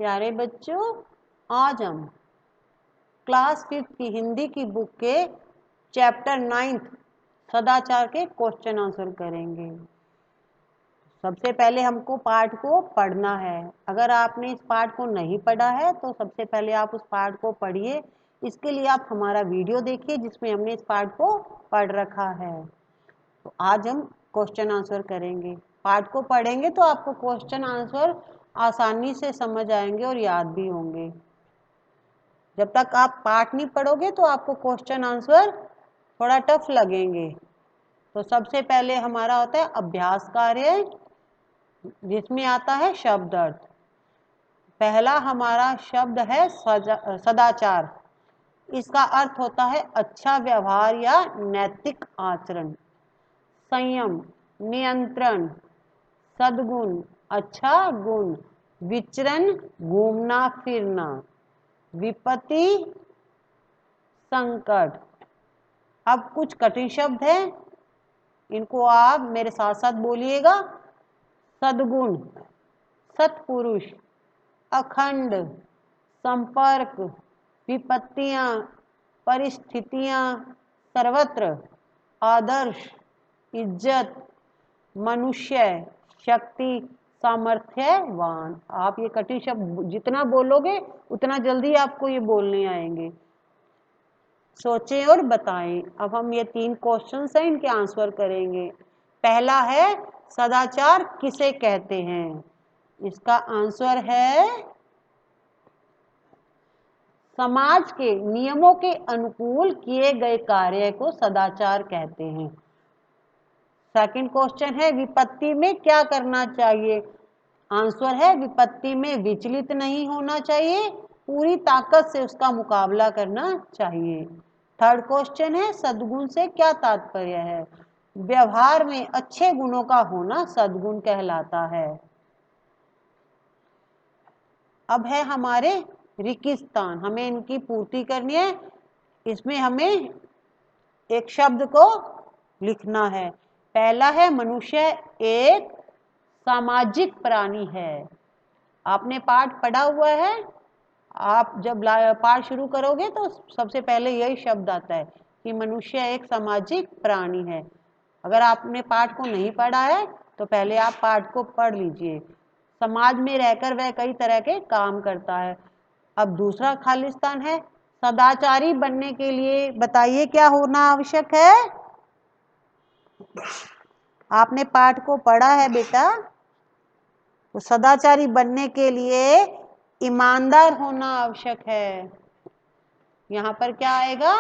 प्यारे बच्चों, आज हम क्लास 5 की हिंदी की बुक के चैप्टर 9 सदाचार के क्वेश्चन आंसर करेंगे। सबसे पहले हमको पाठ को पढ़ना है। अगर आपने इस पाठ को नहीं पढ़ा है तो सबसे पहले आप उस पाठ को पढ़िए। इसके लिए आप हमारा वीडियो देखिए जिसमें हमने इस पाठ को पढ़ रखा है। तो आज हम क्वेश्चन आंसर करेंगे। पाठ को पढ़ेंगे तो आपको क्वेश्चन आंसर आसानी से समझ आएंगे और याद भी होंगे। जब तक आप पाठ नहीं पढ़ोगे तो आपको क्वेश्चन आंसर थोड़ा टफ लगेंगे। तो सबसे पहले हमारा होता है अभ्यास कार्य, जिसमें आता है शब्द अर्थ। पहला हमारा शब्द है सदाचार। इसका अर्थ होता है अच्छा व्यवहार या नैतिक आचरण। संयम, नियंत्रण, सद्गुण, अच्छा गुण, विचरण, घूमना फिरना, विपत्ति, संकट। अब कुछ कठिन शब्द हैं, इनको आप मेरे साथ साथ बोलिएगा। सद्गुण, सत्पुरुष, अखंड, संपर्क, विपत्तियां, परिस्थितियां, सर्वत्र, आदर्श, इज्जत, मनुष्य, शक्ति, सामर्थ्यवान। आप ये कठिन शब्द जितना बोलोगे उतना जल्दी आपको ये बोलने आएंगे। सोचें और बताएं। अब हम ये 3 क्वेश्चंस हैं, इनके आंसर करेंगे। पहला है सदाचार किसे कहते हैं? इसका आंसर है समाज के नियमों के अनुकूल किए गए कार्य को सदाचार कहते हैं। सेकंड क्वेश्चन है विपत्ति में क्या करना चाहिए? आंसर है विपत्ति में विचलित नहीं होना चाहिए, पूरी ताकत से उसका मुकाबला करना चाहिए। थर्ड क्वेश्चन है सद्गुण से क्या तात्पर्य है? व्यवहार में अच्छे गुणों का होना सद्गुण कहलाता है। अब है हमारे रिक्तस्थान, हमें इनकी पूर्ति करनी है। इसमें हमें एक शब्द को लिखना है। पहला है मनुष्य एक सामाजिक प्राणी है। आपने पाठ पढ़ा हुआ है। आप जब पाठ शुरू करोगे तो सबसे पहले यही शब्द आता है कि मनुष्य एक सामाजिक प्राणी है। अगर आपने पाठ को नहीं पढ़ा है तो पहले आप पाठ को पढ़ लीजिए। समाज में रहकर वह कई तरह के काम करता है। अब दूसरा खाली स्थान है सदाचारी बनने के लिए बताइए क्या होना आवश्यक है? आपने पाठ को पढ़ा है बेटा। तो सदाचारी बनने के लिए ईमानदार होना आवश्यक है। यहां पर क्या आएगा?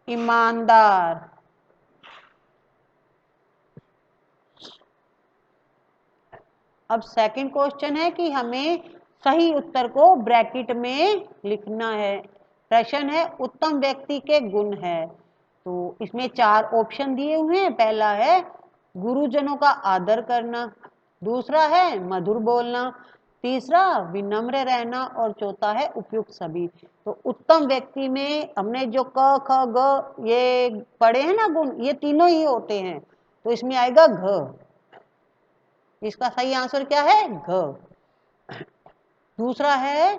ईमानदार। अब सेकंड क्वेश्चन है कि हमें सही उत्तर को ब्रैकेट में लिखना है। प्रश्न है उत्तम व्यक्ति के गुण है। तो इसमें 4 ऑप्शन दिए हुए हैं। पहला है गुरुजनों का आदर करना, दूसरा है मधुर बोलना, तीसरा विनम्र रहना और चौथा है उपयुक्त सभी। तो उत्तम व्यक्ति में हमने जो क ख ग ये पढ़े हैं ना गुण, ये तीनों ही होते हैं। तो इसमें आएगा घ। इसका सही आंसर क्या है? घ। दूसरा है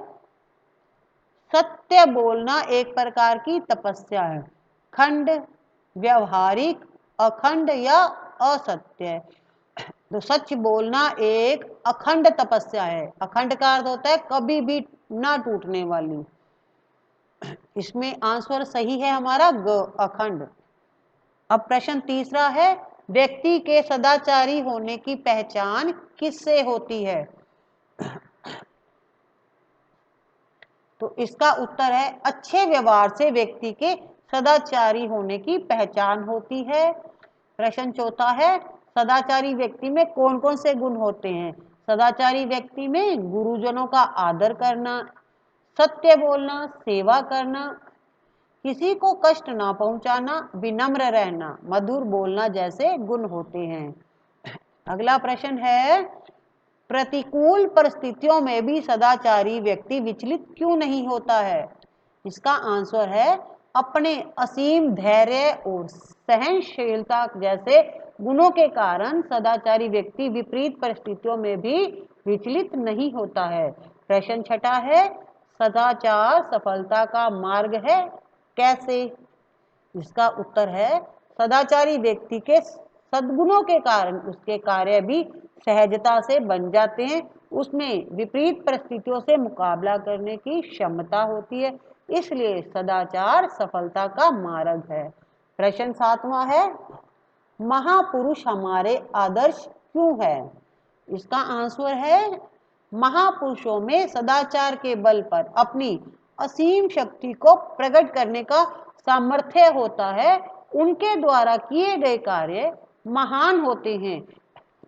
सत्य बोलना एक प्रकार की तपस्या है। खंड, व्यवहारिक, अखंड या असत्य। तो सच बोलना एक अखंड तपस्या है। अखंड का अर्थ होता है कभी भी ना टूटने वाली। इसमें आंसर सही है हमारा ग, अखंड। अब प्रश्न तीसरा है व्यक्ति के सदाचारी होने की पहचान किससे होती है? तो इसका उत्तर है अच्छे व्यवहार से व्यक्ति के सदाचारी होने की पहचान होती है। प्रश्न चौथा है सदाचारी व्यक्ति में कौन कौन से गुण होते हैं? सदाचारी व्यक्ति में गुरुजनों का आदर करना, सत्य बोलना, सेवा करना, किसी को कष्ट ना पहुंचाना, विनम्र रहना, मधुर बोलना जैसे गुण होते हैं। अगला प्रश्न है प्रतिकूल परिस्थितियों में भी सदाचारी व्यक्ति विचलित क्यों नहीं होता है? इसका आंसर है अपने असीम धैर्य और सहनशीलता जैसे गुणों के कारण सदाचारी व्यक्ति विपरीत परिस्थितियों में भी विचलित नहीं होता है। प्रश्न छठा है, सदाचार सफलता का मार्ग है, कैसे? इसका उत्तर है, सदाचारी व्यक्ति के सद्गुणों के कारण उसके कार्य भी सहजता से बन जाते हैं, उसमें विपरीत परिस्थितियों से मुकाबला करने की क्षमता होती है, इसलिए सदाचार सफलता का मार्ग है। प्रश्न सातवां है, महापुरुष हमारे आदर्श क्यों है? इसका आंसर है, महापुरुषों में सदाचार के बल पर अपनी असीम शक्ति को प्रकट करने का सामर्थ्य होता है, उनके द्वारा किए गए कार्य महान होते हैं,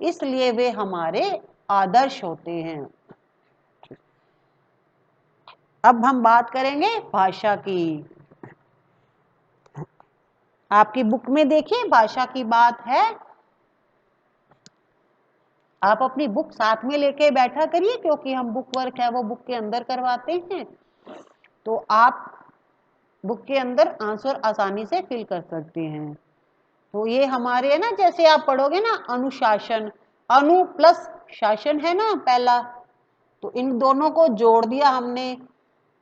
इसलिए वे हमारे आदर्श होते हैं। अब हम बात करेंगे भाषा की। आपकी बुक में देखिए भाषा की बात है, आप अपनी बुक साथ में लेके बैठा करिए, क्योंकि हम बुक वर्क है वो बुक के अंदर करवाते हैं, तो आप बुक के अंदर आंसर आसानी से फिल कर सकते हैं। तो ये हमारे है ना, जैसे आप पढ़ोगे ना अनुशासन, अनु प्लस शासन है ना पहला, तो इन दोनों को जोड़ दिया हमने,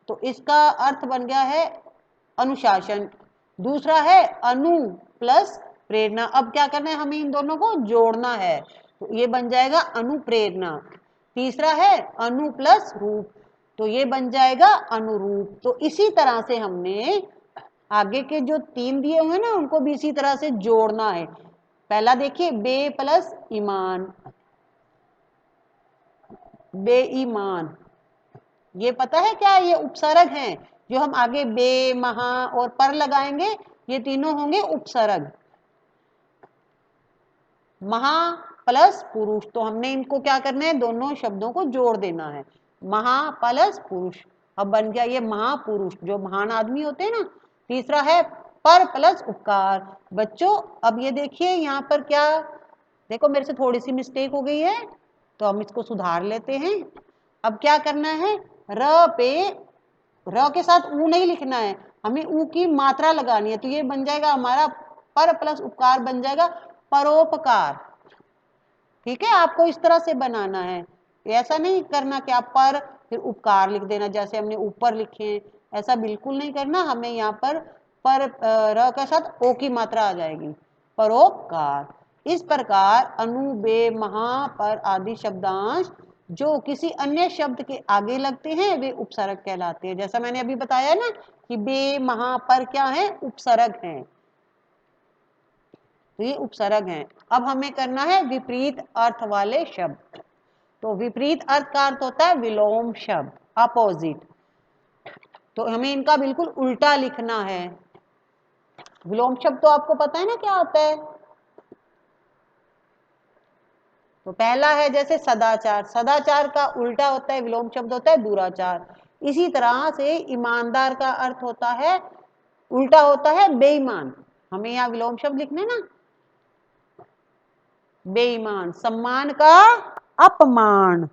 तो इसका अर्थ बन गया है अनुशासन। दूसरा है अनु प्लस प्रेरणा, अब क्या करना है, हमें इन दोनों को जोड़ना है, तो ये बन जाएगा अनुप्रेरणा। तीसरा है अनु प्लस रूप, तो ये बन जाएगा अनुरूप। तो इसी तरह से हमने आगे के जो तीन दिए हुए ना उनको भी इसी तरह से जोड़ना है। पहला देखिए बे प्लस ईमान, बेईमान, ये पता है क्या, ये उपसर्ग हैं, जो हम आगे बे, महा और पर लगाएंगे, ये तीनों होंगे उपसर्ग। महा प्लस पुरुष, तो हमने इनको क्या करना है, दोनों शब्दों को जोड़ देना है, महा प्लस पुरुष, अब बन गया ये महापुरुष, जो महान आदमी होते हैं ना। तीसरा है पर प्लस उपकार। बच्चों अब ये देखिए यहाँ पर क्या, देखो मेरे से थोड़ी सी मिस्टेक हो गई है, तो हम इसको सुधार लेते हैं। अब क्या करना है, र पे, र के साथ ऊ नहीं लिखना है, हमें ऊ की मात्रा लगानी है, तो ये बन जाएगा हमारा पर प्लस उपकार, बन जाएगा परोपकार। ठीक है, आपको इस तरह से बनाना है, ऐसा नहीं करना कि आप पर फिर उपकार लिख देना जैसे हमने ऊपर लिखे, ऐसा बिल्कुल नहीं करना। हमें यहाँ पर र के साथ ओ की मात्रा आ जाएगी, परोपकार। इस प्रकार अनु, बे, महा, पर आदि शब्दांश जो किसी अन्य शब्द के आगे लगते हैं वे उपसर्ग कहलाते हैं। जैसा मैंने अभी बताया ना कि बे, महा, पर क्या है, उपसर्ग हैं, तो ये उपसर्ग हैं। अब हमें करना है विपरीत अर्थ वाले शब्द, तो विपरीत अर्थ का अर्थ होता है विलोम शब्द, अपोजिट, तो हमें इनका बिल्कुल उल्टा लिखना है। विलोम शब्द तो आपको पता है ना क्या होता है, तो पहला है जैसे सदाचार, सदाचार का उल्टा होता है विलोम शब्द होता है दुराचार। इसी तरह से ईमानदार का अर्थ होता है, उल्टा होता है बेईमान, हमें यहाँ विलोम शब्द लिखना है ना, बेईमान। सम्मान का अपमान,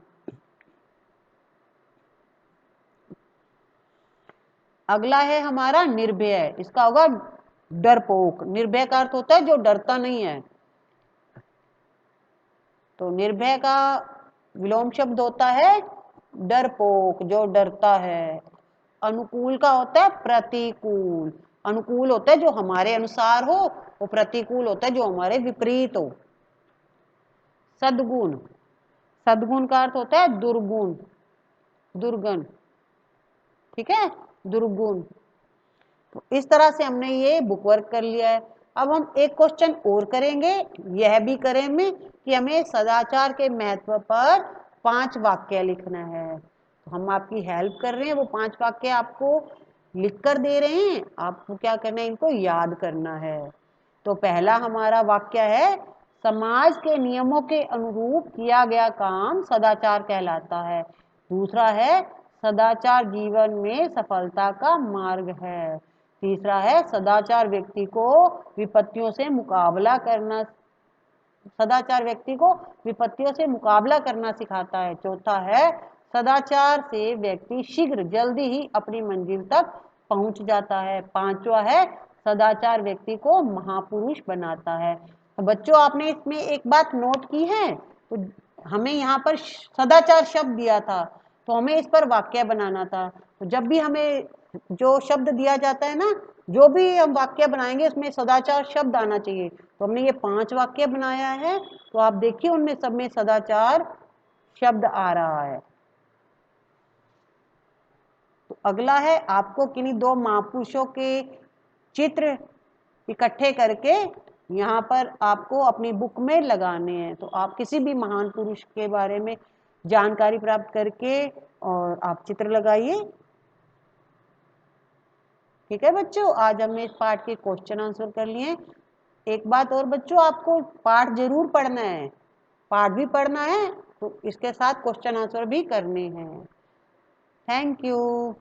अगला है हमारा निर्भय, इसका होगा डरपोक। निर्भय का अर्थ होता है जो डरता नहीं है, तो निर्भय का विलोम शब्द होता है डरपोक, जो डरता है। अनुकूल का होता है प्रतिकूल, अनुकूल होता है जो हमारे अनुसार हो, वो प्रतिकूल होता है जो हमारे विपरीत हो। सद्गुण, सद्गुण का अर्थ होता है दुर्गुण, दुर्गुण, ठीक है, दुर्गुण। तो इस तरह से हमने ये बुक वर्क कर लिया है। अब हम एक क्वेश्चन और करेंगे, यह भी करेंगे कि हमें सदाचार के महत्व पर 5 वाक्य लिखना है, तो हम आपकी हेल्प कर रहे हैं, वो 5 वाक्य आपको लिख कर दे रहे हैं, आपको क्या करना है, इनको याद करना है। तो पहला हमारा वाक्य है, समाज के नियमों के अनुरूप किया गया काम सदाचार कहलाता है। दूसरा है, सदाचार जीवन में सफलता का मार्ग है। तीसरा है, सदाचार व्यक्ति को विपत्तियों से मुकाबला करना, सदाचार व्यक्ति को विपत्तियों से मुकाबला करना सिखाता है। चौथा है, सदाचार से व्यक्ति शीघ्र जल्दी ही अपनी मंजिल तक पहुंच जाता है। पांचवा है, सदाचार व्यक्ति को महापुरुष बनाता है। तो बच्चों आपने इसमें एक बात नोट की है, तो हमें यहाँ पर सदाचार शब्द दिया था, तो हमें इस पर वाक्य बनाना था। तो जब भी हमें जो शब्द दिया जाता है ना, जो भी हम वाक्य बनाएंगे उसमें सदाचार शब्द आना चाहिए। तो हमने ये 5 वाक्य बनाया है, तो आप देखिए उनमें सब में सदाचार शब्द आ रहा है। तो अगला है आपको किन्हीं 2 महापुरुषों के चित्र इकट्ठे करके यहाँ पर आपको अपनी बुक में लगाने हैं। तो आप किसी भी महान पुरुष के बारे में जानकारी प्राप्त करके और आप चित्र लगाइए। ठीक है बच्चों, आज हमने इस पाठ के क्वेश्चन आंसर कर लिए। एक बात और बच्चों, आपको पाठ जरूर पढ़ना है, पाठ भी पढ़ना है तो इसके साथ क्वेश्चन आंसर भी करने हैं। Thank you.